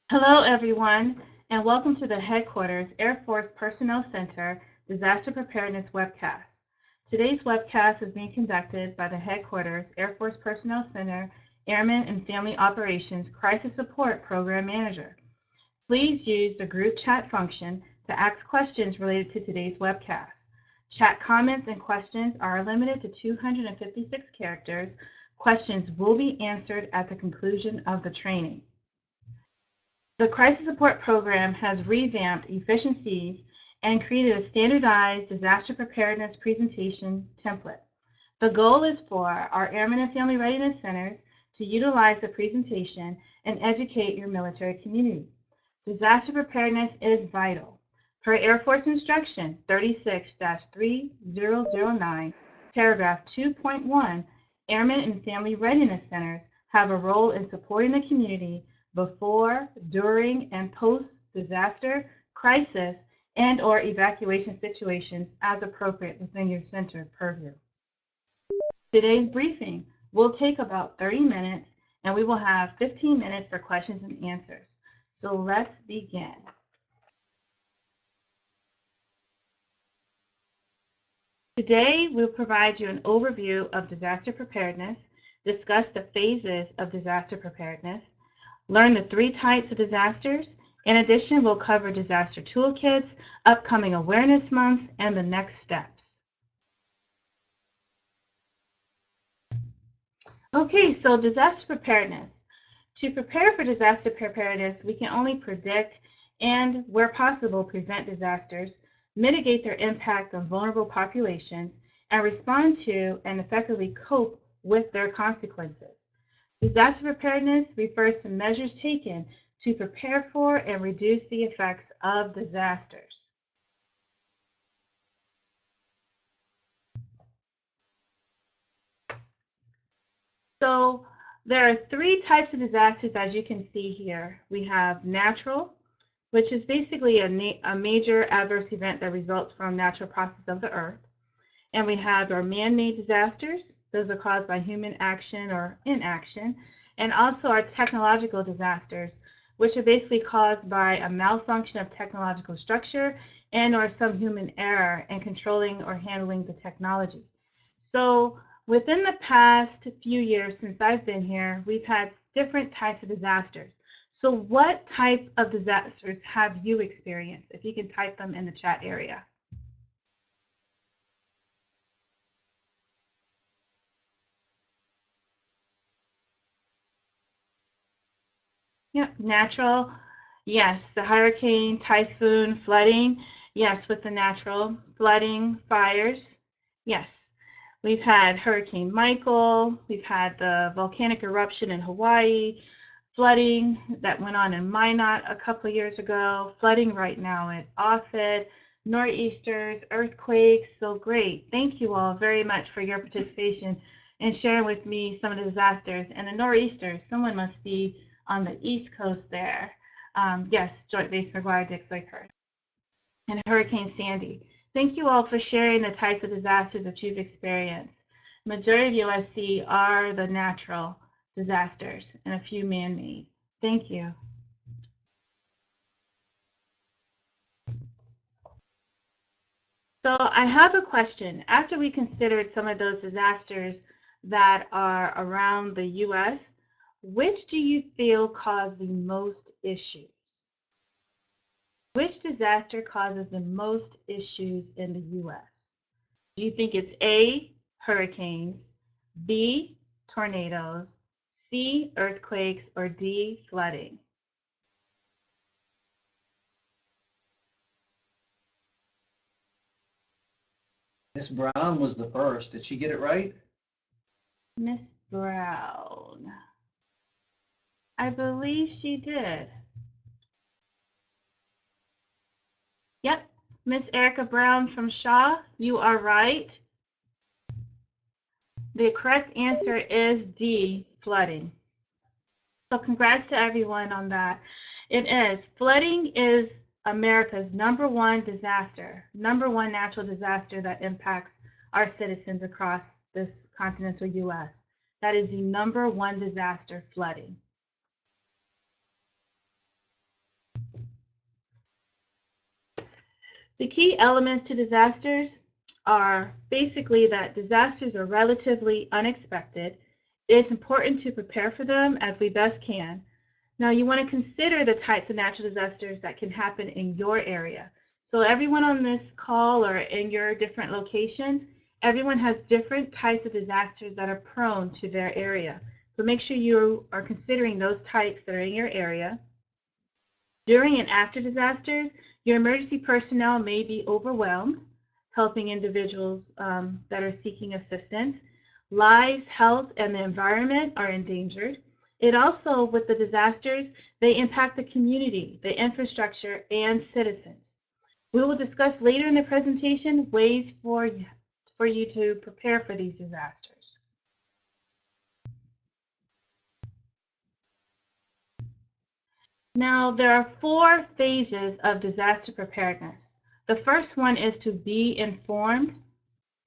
Hello, everyone, and welcome to the Headquarters Air Force Personnel Center Disaster Preparedness webcast. Today's webcast is being conducted by the Headquarters Air Force Personnel Center Airmen and Family Operations Crisis Support Program Manager. Please use the group chat function to ask questions related to today's webcast. Chat comments and questions are limited to 256 characters. Questions will be answered at the conclusion of the training. The Crisis Support Program has revamped efficiencies and created a standardized disaster preparedness presentation template. The goal is for our Airmen and Family Readiness Centers to utilize the presentation and educate your military community. Disaster preparedness is vital. Per Air Force Instruction 36-3009, paragraph 2.1, Airmen and Family Readiness Centers have a role in supporting the community before, during, and post-disaster, crisis, and/or evacuation situations as appropriate within your center purview. Today's briefing will take about 30 minutes, and we will have 15 minutes for questions and answers. So let's begin. Today, we'll provide you an overview of disaster preparedness, discuss the phases of disaster preparedness, learn the 3 types of disasters. In addition, we'll cover disaster toolkits, upcoming awareness months, and the next steps. Okay, so disaster preparedness. To prepare for disaster preparedness, we can only predict and, where possible, prevent disasters, mitigate their impact on vulnerable populations, and respond to and effectively cope with their consequences. Disaster preparedness refers to measures taken to prepare for and reduce the effects of disasters. So there are 3 types of disasters, as you can see here. We have natural, which is basically a major adverse event that results from natural processes of the earth. And we have our man-made disasters. Those are caused by human action or inaction. And also our technological disasters, which are basically caused by a malfunction of technological structure and or some human error in controlling or handling the technology. So within the past few years since I've been here, we've had different types of disasters. So what type of disasters have you experienced? If you can type them in the chat area. Yep, natural. Yes, the hurricane, typhoon, flooding. Yes, with the natural flooding, fires. Yes, we've had Hurricane Michael. We've had the volcanic eruption in Hawaii, flooding that went on in Minot a couple of years ago, flooding right now at Offutt, nor'easters, earthquakes. So great. Thank you all very much for your participation and sharing with me some of the disasters. And the nor'easters, someone must be on the East Coast there. Yes, Joint Base McGuire-Dix Lakehurst. And Hurricane Sandy. Thank you all for sharing the types of disasters that you've experienced. Majority of USC are the natural disasters and a few man-made. Thank you. So I have a question. After we considered some of those disasters that are around the U.S., which do you feel caused the most issues? Which disaster causes the most issues in the U.S.? Do you think it's A, hurricanes, B, tornadoes, C, earthquakes, or D, flooding? Miss Brown was the first. Did she get it right? Miss Brown. I believe she did. Yep, Miss Erica Brown from Shaw, you are right. The correct answer is D, flooding. So congrats to everyone on that. It is. Flooding is America's #1 disaster, #1 natural disaster that impacts our citizens across this continental U.S. That is the #1 disaster, flooding. The key elements to disasters are basically that disasters are relatively unexpected. It's important to prepare for them as we best can. Now, you want to consider the types of natural disasters that can happen in your area. So everyone on this call or in your different locations, everyone has different types of disasters that are prone to their area. So make sure you are considering those types that are in your area. During and after disasters, your emergency personnel may be overwhelmed, helping individuals that are seeking assistance. Lives, health, and the environment are endangered. It also, with the disasters, they impact the community, the infrastructure, and citizens. We will discuss later in the presentation ways for you to prepare for these disasters. Now, there are 4 phases of disaster preparedness. The first one is to be informed.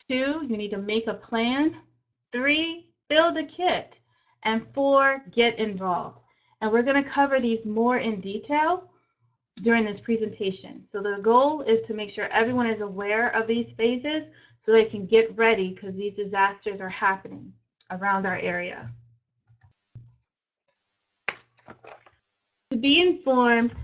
2, you need to make a plan. 3, build a kit. And 4, get involved. And we're going to cover these more in detail during this presentation. So the goal is to make sure everyone is aware of these phases so they can get ready because these disasters are happening around our area. To be informed,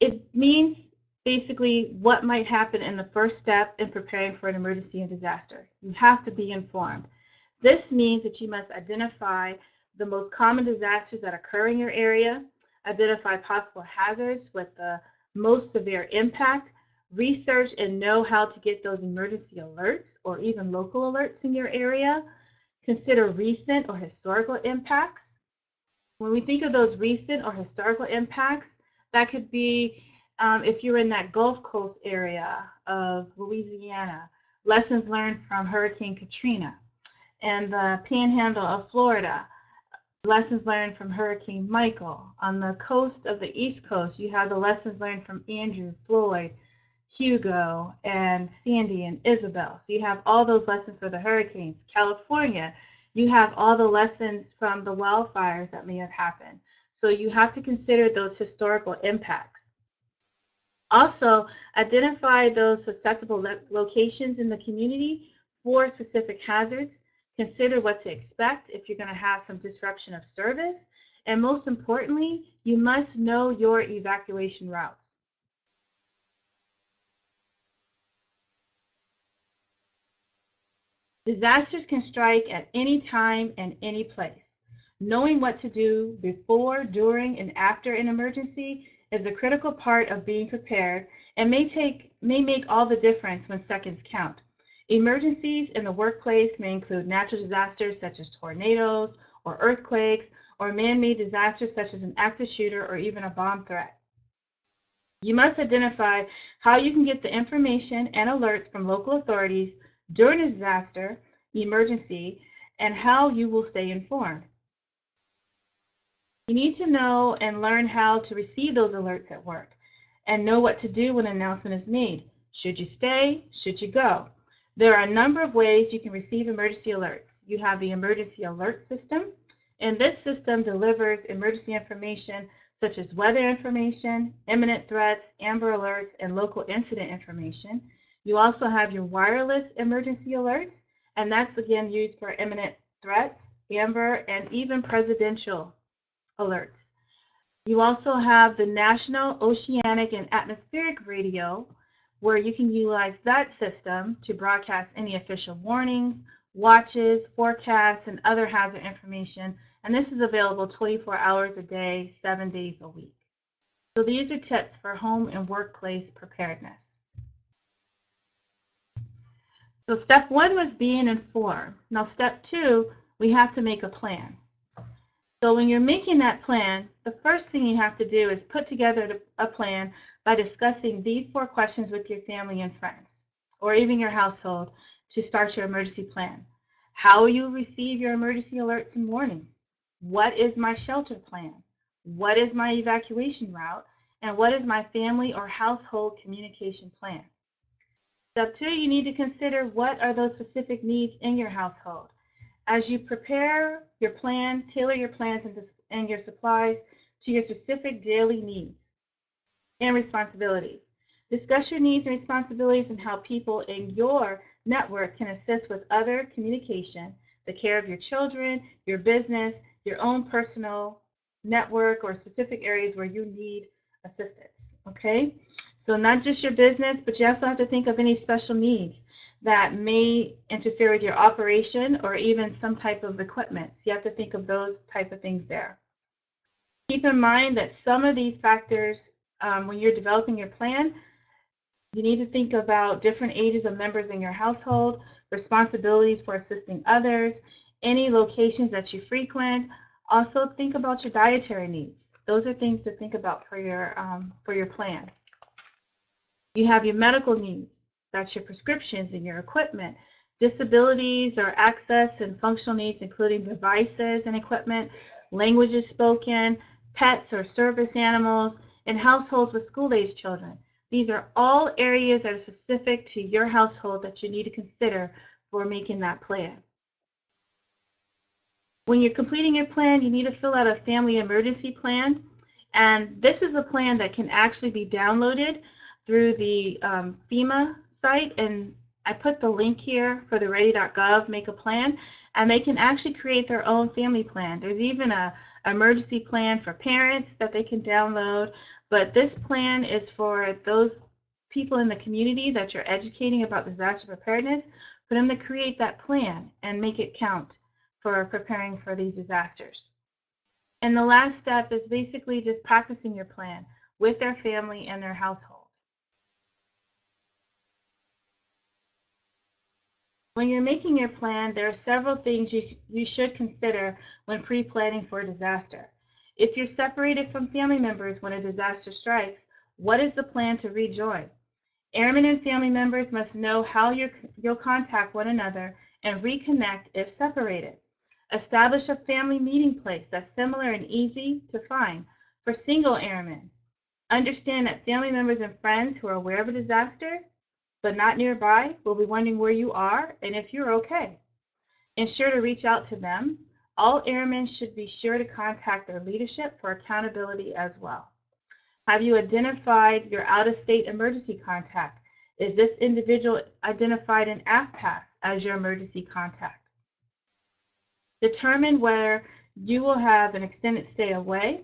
it means basically what might happen in the first step in preparing for an emergency and disaster. You have to be informed. This means that you must identify the most common disasters that occur in your area, identify possible hazards with the most severe impact, research and know how to get those emergency alerts or even local alerts in your area, consider recent or historical impacts. When we think of those recent or historical impacts, that could be if you're in that Gulf Coast area of Louisiana, lessons learned from Hurricane Katrina, and the Panhandle of Florida, lessons learned from Hurricane Michael. On the coast of the East Coast, you have the lessons learned from Andrew, Floyd, Hugo, and Sandy and Isabel. So you have all those lessons for the hurricanes. California, you have all the lessons from the wildfires that may have happened. So you have to consider those historical impacts. Also, identify those susceptible locations in the community for specific hazards. Consider what to expect if you're going to have some disruption of service. And most importantly, you must know your evacuation routes. Disasters can strike at any time and any place. Knowing what to do before, during, and after an emergency is a critical part of being prepared and may make all the difference when seconds count. Emergencies in the workplace may include natural disasters such as tornadoes or earthquakes, or man-made disasters such as an active shooter or even a bomb threat. You must identify how you can get the information and alerts from local authorities during a disaster, emergency, and how you will stay informed. You need to know and learn how to receive those alerts at work and know what to do when an announcement is made. Should you stay? Should you go? There are a number of ways you can receive emergency alerts. You have the emergency alert system, and this system delivers emergency information such as weather information, imminent threats, amber alerts, and local incident information. You also have your wireless emergency alerts, and that's again used for imminent threats, amber, and even presidential alerts. You also have the National Oceanic and Atmospheric Radio, where you can utilize that system to broadcast any official warnings, watches, forecasts, and other hazard information. And this is available 24 hours a day, 7 days a week. So these are tips for home and workplace preparedness. So step 1 was being informed. Now step 2, we have to make a plan. So when you're making that plan, the first thing you have to do is put together a plan by discussing these 4 questions with your family and friends, or even your household, to start your emergency plan. How will you receive your emergency alerts and warnings? What is my shelter plan? What is my evacuation route? And what is my family or household communication plan? Step 2, you need to consider what are those specific needs in your household. As you prepare your plan, tailor your plans and your supplies to your specific daily needs and responsibilities. Discuss your needs and responsibilities and how people in your network can assist with other communication, the care of your children, your business, your own personal network, or specific areas where you need assistance. Okay? So, not just your business, but you also have to think of any special needs that may interfere with your operation or even some type of equipment. So, you have to think of those type of things there. Keep in mind that some of these factors, when you're developing your plan, you need to think about different ages of members in your household, responsibilities for assisting others, any locations that you frequent. Also, think about your dietary needs. Those are things to think about for your plan. You have your medical needs. That's your prescriptions and your equipment. Disabilities or access and functional needs, including devices and equipment, languages spoken, pets or service animals, and households with school-age children. These are all areas that are specific to your household that you need to consider for making that plan. When you're completing your plan, you need to fill out a family emergency plan. And this is a plan that can actually be downloaded through the FEMA site. And I put the link here for the ready.gov, make a plan. And they can actually create their own family plan. There's even an emergency plan for parents that they can download. But this plan is for those people in the community that you're educating about disaster preparedness, for them to create that plan and make it count for preparing for these disasters. And the last step is basically just practicing your plan with their family and their household. When you're making your plan, there are several things you should consider when pre-planning for a disaster. If you're separated from family members when a disaster strikes, what is the plan to rejoin? Airmen and family members must know how you'll contact one another and reconnect if separated. Establish a family meeting place that's similar and easy to find for single airmen. Understand that family members and friends who are aware of a disaster but not nearby will be wondering where you are and if you're okay. Ensure to reach out to them. All airmen should be sure to contact their leadership for accountability as well. Have you identified your out-of-state emergency contact? Is this individual identified in AFPAS as your emergency contact? Determine whether you will have an extended stay away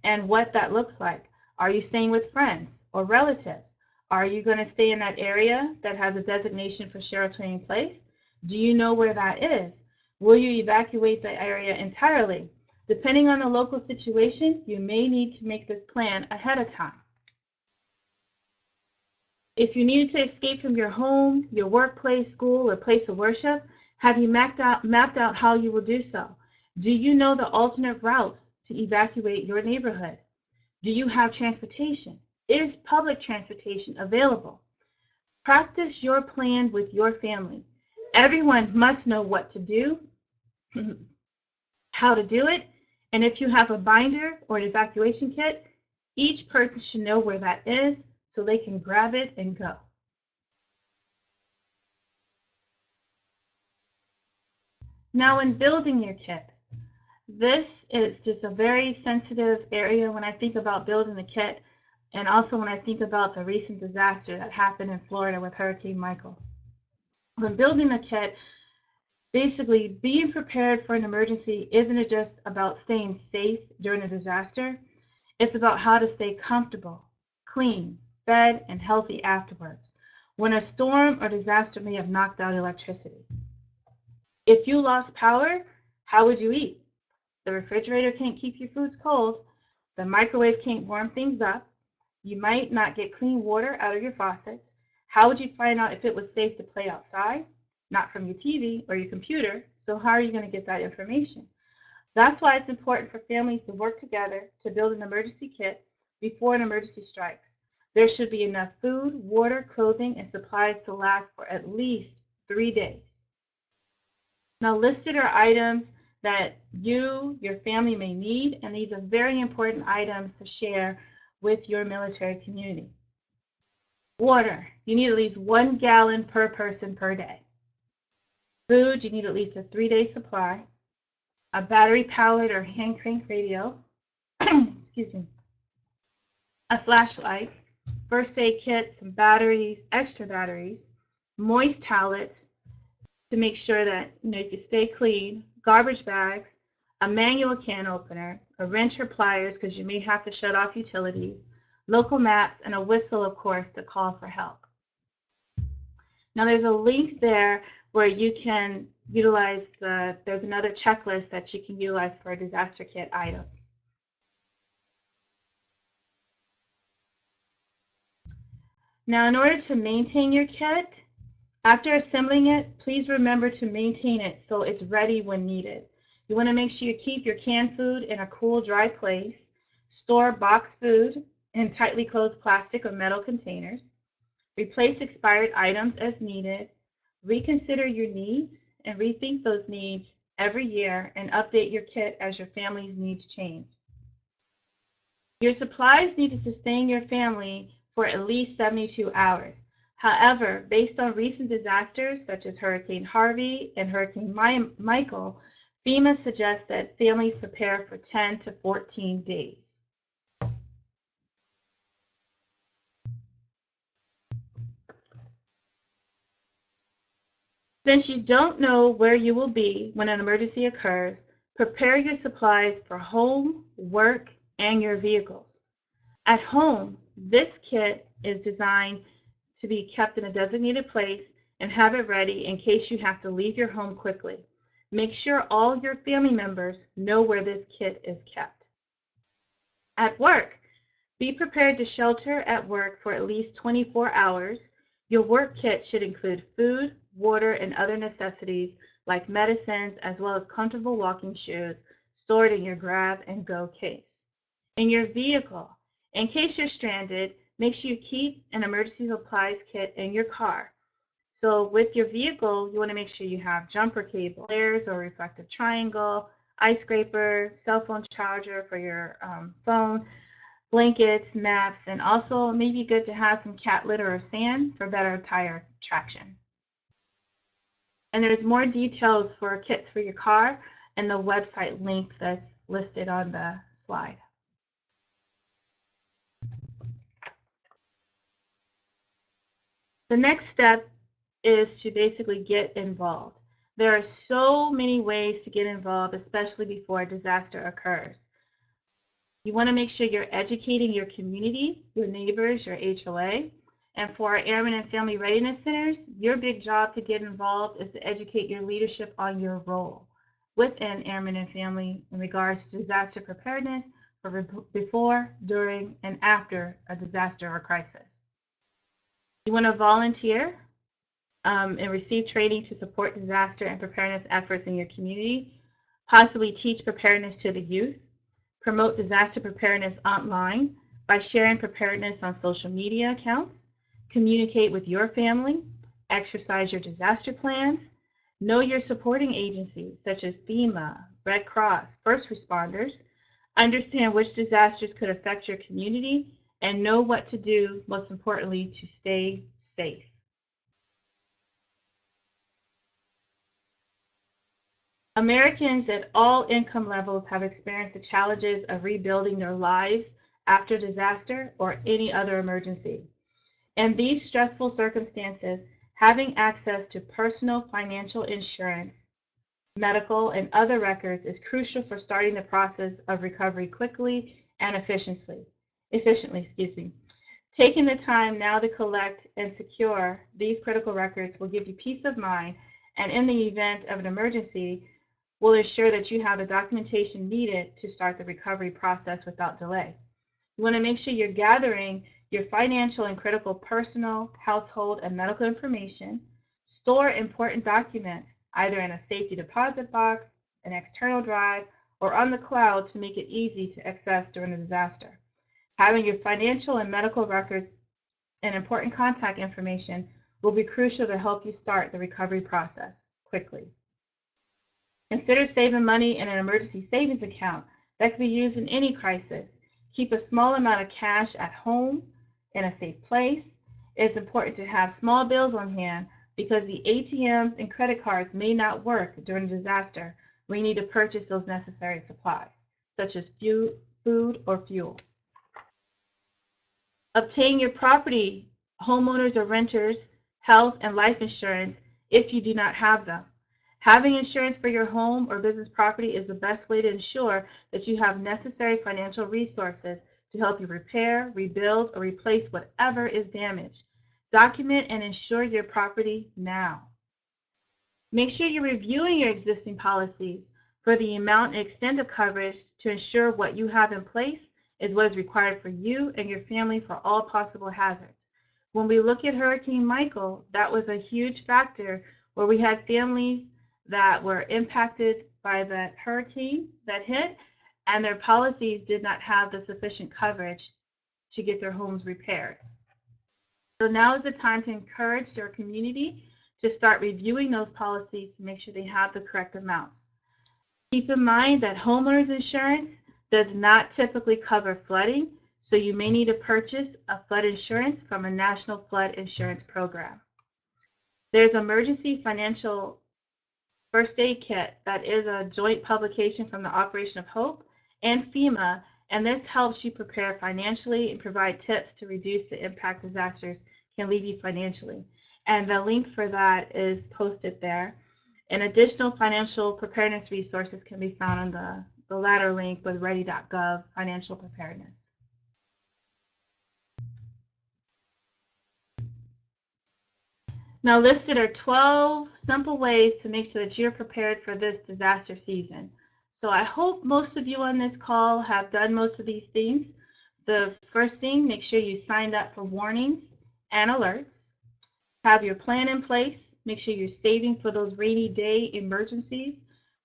and what that looks like. Are you staying with friends or relatives? Are you going to stay in that area that has a designation for sheltering in place? Do you know where that is? Will you evacuate the area entirely? Depending on the local situation, you may need to make this plan ahead of time. If you needed to escape from your home, your workplace, school, or place of worship, have you mapped out how you will do so? Do you know the alternate routes to evacuate your neighborhood? Do you have transportation? Is public transportation available? Practice your plan with your family. Everyone must know what to do, how to do it, and if you have a binder or an evacuation kit, each person should know where that is so they can grab it and go. Now, in building your kit, this is just a very sensitive area when I think about building the kit, and also when I think about the recent disaster that happened in Florida with Hurricane Michael. When building a kit, basically being prepared for an emergency isn't just about staying safe during a disaster. It's about how to stay comfortable, clean, fed, and healthy afterwards, when a storm or disaster may have knocked out electricity. If you lost power, how would you eat? The refrigerator can't keep your foods cold. The microwave can't warm things up. You might not get clean water out of your faucets. How would you find out if it was safe to play outside? Not from your TV or your computer. So how are you going to get that information? That's why it's important for families to work together to build an emergency kit before an emergency strikes. There should be enough food, water, clothing, and supplies to last for at least 3 days. Now, listed are items that you, your family may need, and these are very important items to share with your military community. Water, you need at least 1 gallon per person per day. Food, you need at least a 3-day supply. A battery-powered or hand-crank radio, excuse me, a flashlight, first aid kit, some batteries, extra batteries, moist towelettes to make sure that you can stay clean, garbage bags, a manual can opener, a wrench or pliers because you may have to shut off utilities, local maps, and a whistle, of course, to call for help. Now there's a link there where you can utilize there's another checklist that you can utilize for disaster kit items. Now in order to maintain your kit, after assembling it, please remember to maintain it so it's ready when needed. You want to make sure you keep your canned food in a cool, dry place. Store boxed food in tightly closed plastic or metal containers. Replace expired items as needed. Reconsider your needs and rethink those needs every year and update your kit as your family's needs change. Your supplies need to sustain your family for at least 72 hours. However, based on recent disasters such as Hurricane Harvey and Hurricane Michael, FEMA suggests that families prepare for 10 to 14 days. Since you don't know where you will be when an emergency occurs, prepare your supplies for home, work, and your vehicles. At home, this kit is designed to be kept in a designated place and have it ready in case you have to leave your home quickly. Make sure all your family members know where this kit is kept. At work, be prepared to shelter at work for at least 24 hours. Your work kit should include food, water, and other necessities like medicines, as well as comfortable walking shoes stored in your grab-and-go case. In your vehicle, in case you're stranded, make sure you keep an emergency supplies kit in your car. So with your vehicle, you want to make sure you have jumper cable, flares or reflective triangle, ice scraper, cell phone charger for your phone, blankets, maps, and also maybe good to have some cat litter or sand for better tire traction. And there's more details for kits for your car and the website link that's listed on the slide. The next step is to basically get involved. There are so many ways to get involved, especially before a disaster occurs. You want to make sure you're educating your community, your neighbors, your HOA. And for our Airmen and Family Readiness Centers, your big job to get involved is to educate your leadership on your role within Airmen and Family in regards to disaster preparedness for before, during, and after a disaster or crisis. You want to volunteer and receive training to support disaster and preparedness efforts in your community, possibly teach preparedness to the youth, promote disaster preparedness online by sharing preparedness on social media accounts, communicate with your family, exercise your disaster plans, know your supporting agencies such as FEMA, Red Cross, first responders, understand which disasters could affect your community, and know what to do, most importantly, to stay safe. Americans at all income levels have experienced the challenges of rebuilding their lives after disaster or any other emergency. In these stressful circumstances, having access to personal financial insurance, medical, and other records is crucial for starting the process of recovery quickly and efficiently. Taking the time now to collect and secure these critical records will give you peace of mind, and in the event of an emergency, will ensure that you have the documentation needed to start the recovery process without delay. You want to make sure you're gathering your financial and critical personal, household, and medical information. Store important documents either in a safety deposit box, an external drive, or on the cloud to make it easy to access during a disaster. Having your financial and medical records and important contact information will be crucial to help you start the recovery process quickly. Consider saving money in an emergency savings account that can be used in any crisis. Keep a small amount of cash at home in a safe place. It's important to have small bills on hand because the ATMs and credit cards may not work during a disaster when you need to purchase those necessary supplies, such as food or fuel. Obtain your property, homeowners or renters, health and life insurance if you do not have them. Having insurance for your home or business property is the best way to ensure that you have necessary financial resources to help you repair, rebuild, or replace whatever is damaged. Document and insure your property now. Make sure you're reviewing your existing policies for the amount and extent of coverage to ensure what you have in place is what is required for you and your family for all possible hazards. When we look at Hurricane Michael, that was a huge factor where we had families that were impacted by that hurricane that hit, and their policies did not have the sufficient coverage to get their homes repaired. So now is the time to encourage their community to start reviewing those policies to make sure they have the correct amounts. Keep in mind that homeowners insurance does not typically cover flooding, so you may need to purchase a flood insurance from a national flood insurance program. There's Emergency Financial First Aid Kit that is a joint publication from the Operation of Hope and FEMA, and this helps you prepare financially and provide tips to reduce the impact disasters can leave you financially. And the link for that is posted there. And additional financial preparedness resources can be found on the latter link with ready.gov financial preparedness. Now listed are 12 simple ways to make sure that you're prepared for this disaster season. So I hope most of you on this call have done most of these things. The first thing, make sure you signed up for warnings and alerts. Have your plan in place. Make sure you're saving for those rainy day emergencies,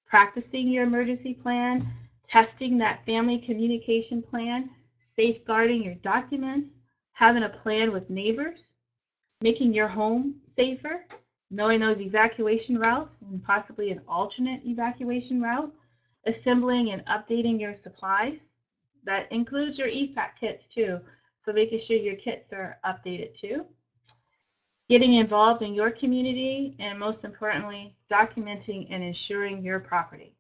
practicing your emergency plan, testing that family communication plan, safeguarding your documents, having a plan with neighbors, making your home safer, knowing those evacuation routes and possibly an alternate evacuation route, assembling and updating your supplies. That includes your EFAC kits too, so making sure your kits are updated too. Getting involved in your community, and most importantly, documenting and insuring your property.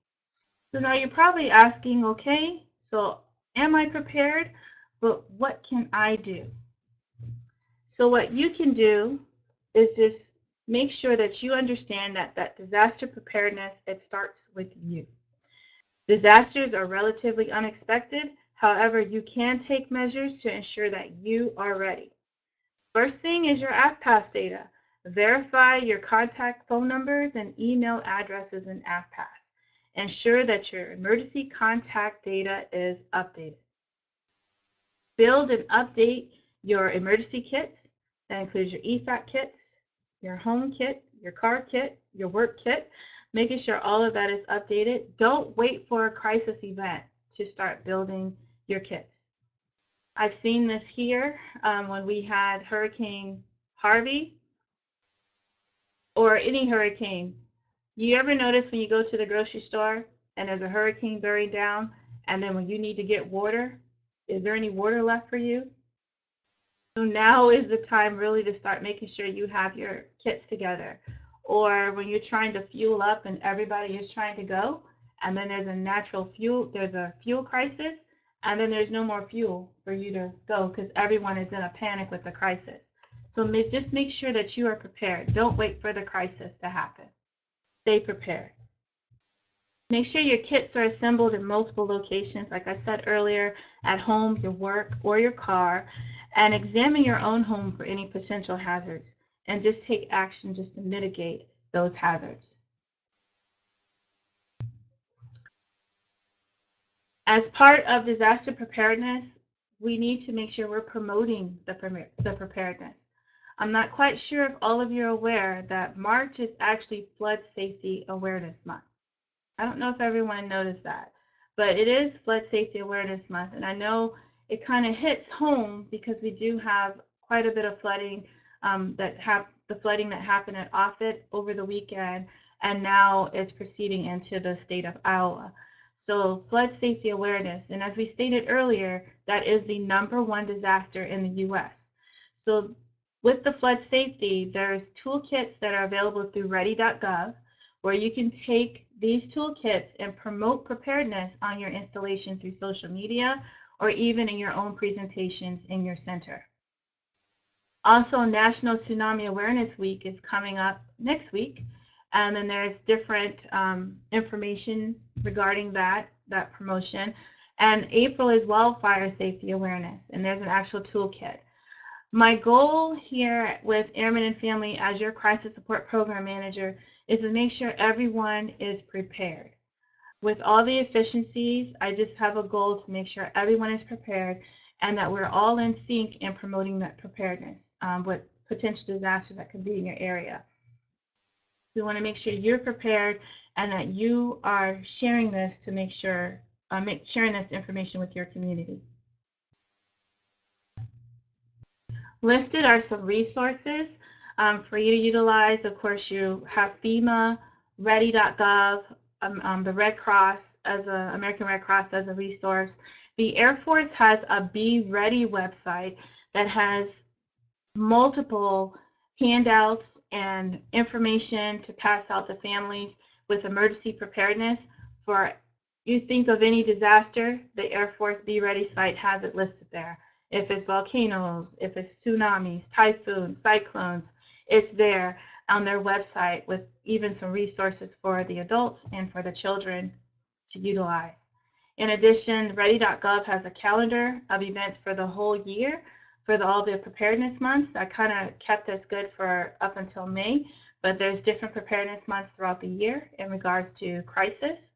So now you're probably asking, okay, so am I prepared? But what can I do? So what you can do is just make sure that you understand that disaster preparedness, it starts with you. Disasters are relatively unexpected. However, you can take measures to ensure that you are ready. First thing is your AFPAS data. Verify your contact phone numbers and email addresses in AFPAS. Ensure that your emergency contact data is updated. Build and update your emergency kits. That includes your EFAC kits, your home kit, your car kit, your work kit, making sure all of that is updated. Don't wait for a crisis event to start building your kits. I've seen this here when we had Hurricane Harvey or any hurricane. You ever notice when you go to the grocery store and there's a hurricane bearing down, and then when you need to get water, is there any water left for you? So now is the time really to start making sure you have your kits together. Or when you're trying to fuel up and everybody is trying to go, and then there's a fuel crisis, and then there's no more fuel for you to go because everyone is in a panic with the crisis. So just make sure that you are prepared. Don't wait for the crisis to happen. Stay prepared. Make sure your kits are assembled in multiple locations, like I said earlier, at home, your work, or your car, and examine your own home for any potential hazards, and just take action just to mitigate those hazards. As part of disaster preparedness, we need to make sure we're promoting the preparedness. I'm not quite sure if all of you are aware that March is actually Flood Safety Awareness Month. I don't know if everyone noticed that, but it is Flood Safety Awareness Month, and I know it kind of hits home because we do have quite a bit of flooding the flooding that happened at Offutt over the weekend, and now it's proceeding into the state of Iowa. So flood safety awareness, and as we stated earlier, that is the #1 disaster in the U.S. So with the flood safety, there's toolkits that are available through ready.gov where you can take these toolkits and promote preparedness on your installation through social media or even in your own presentations in your center. Also, National Tsunami Awareness Week is coming up next week, and then there's different information regarding that promotion. And April is Wildfire Safety Awareness, and there's an actual toolkit. My goal here with Airmen and Family as your Crisis Support Program Manager is to make sure everyone is prepared. With all the efficiencies, I just have a goal to make sure everyone is prepared and that we're all in sync in promoting that preparedness with potential disasters that could be in your area. We want to make sure you're prepared and that you are sharing this to make sure, sharing this information with your community. Listed are some resources for you to utilize. Of course, you have FEMA, ready.gov, the Red Cross American Red Cross as a resource. The Air Force has a Be Ready website that has multiple handouts and information to pass out to families with emergency preparedness. For you think of any disaster, the Air Force Be Ready site has it listed there. If it's volcanoes, if it's tsunamis, typhoons, cyclones, it's there on their website with even some resources for the adults and for the children to utilize. In addition, ready.gov has a calendar of events for the whole year for all the preparedness months. I kind of kept this good for up until May, but there's different preparedness months throughout the year in regards to crisis.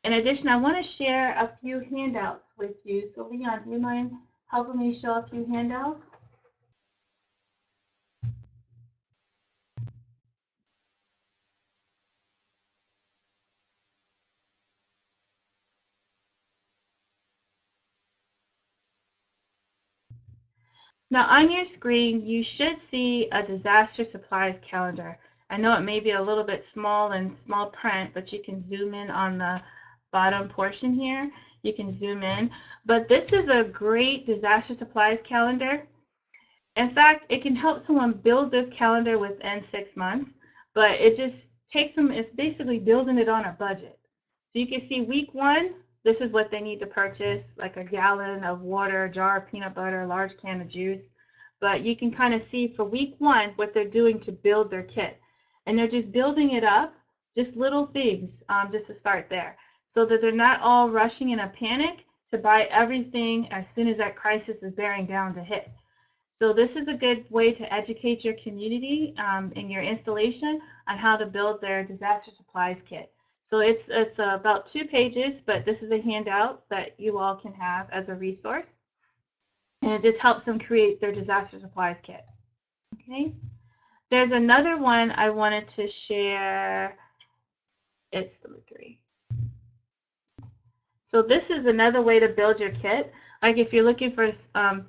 In addition, I want to share a few handouts with you. So Leon, do you mind helping me show a few handouts? Now on your screen, you should see a disaster supplies calendar. I know it may be a little bit small in small print, but you can zoom in on the bottom portion here. You can zoom in, but this is a great disaster supplies calendar. In fact, it can help someone build this calendar within 6 months, but it just takes them, it's basically building it on a budget. So you can see week 1, this is what they need to purchase, like a gallon of water, a jar of peanut butter, a large can of juice. But you can kind of see for week 1 what they're doing to build their kit. And they're just building it up, just little things, just to start there, so that they're not all rushing in a panic to buy everything as soon as that crisis is bearing down to hit. So this is a good way to educate your community in your installation on how to build their disaster supplies kit. So it's about 2 pages, but this is a handout that you all can have as a resource. And it just helps them create their disaster supplies kit. Okay. There's another one I wanted to share. It's number 3. So this is another way to build your kit. Like if you're looking for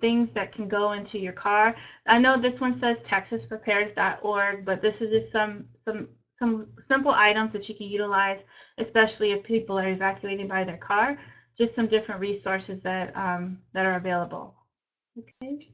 things that can go into your car. I know this one says texasprepares.org, but this is just some simple items that you can utilize, especially if people are evacuating by their car. Just some different resources that are available. Okay.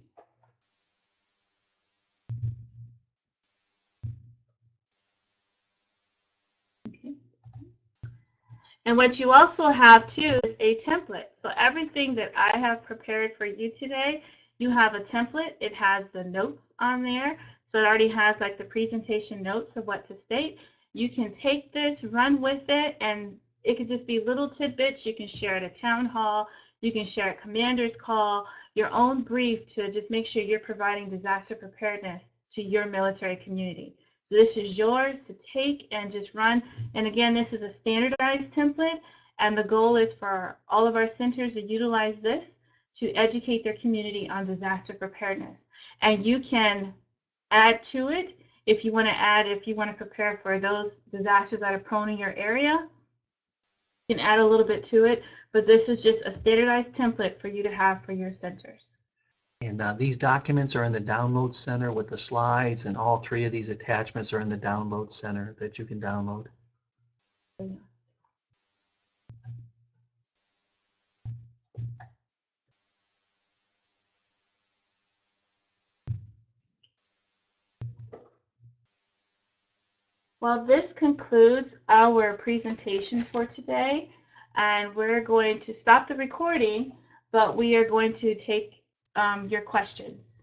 And what you also have too is a template. So everything that I have prepared for you today, you have a template. It has the notes on there. So it already has like the presentation notes of what to state. You can take this, run with it, and it could just be little tidbits. You can share at a town hall. You can share at commander's call, your own brief to just make sure you're providing disaster preparedness to your military community. So this is yours to take and just run. And again, this is a standardized template, and the goal is for all of our centers to utilize this to educate their community on disaster preparedness. And you can add to it if you want to prepare for those disasters that are prone in your area. You can add a little bit to it, but this is just a standardized template for you to have for your centers. And these documents are in the download center with the slides, and all 3 of these attachments are in the download center that you can download. Well, this concludes our presentation for today, and we're going to stop the recording, but we are going to take your questions.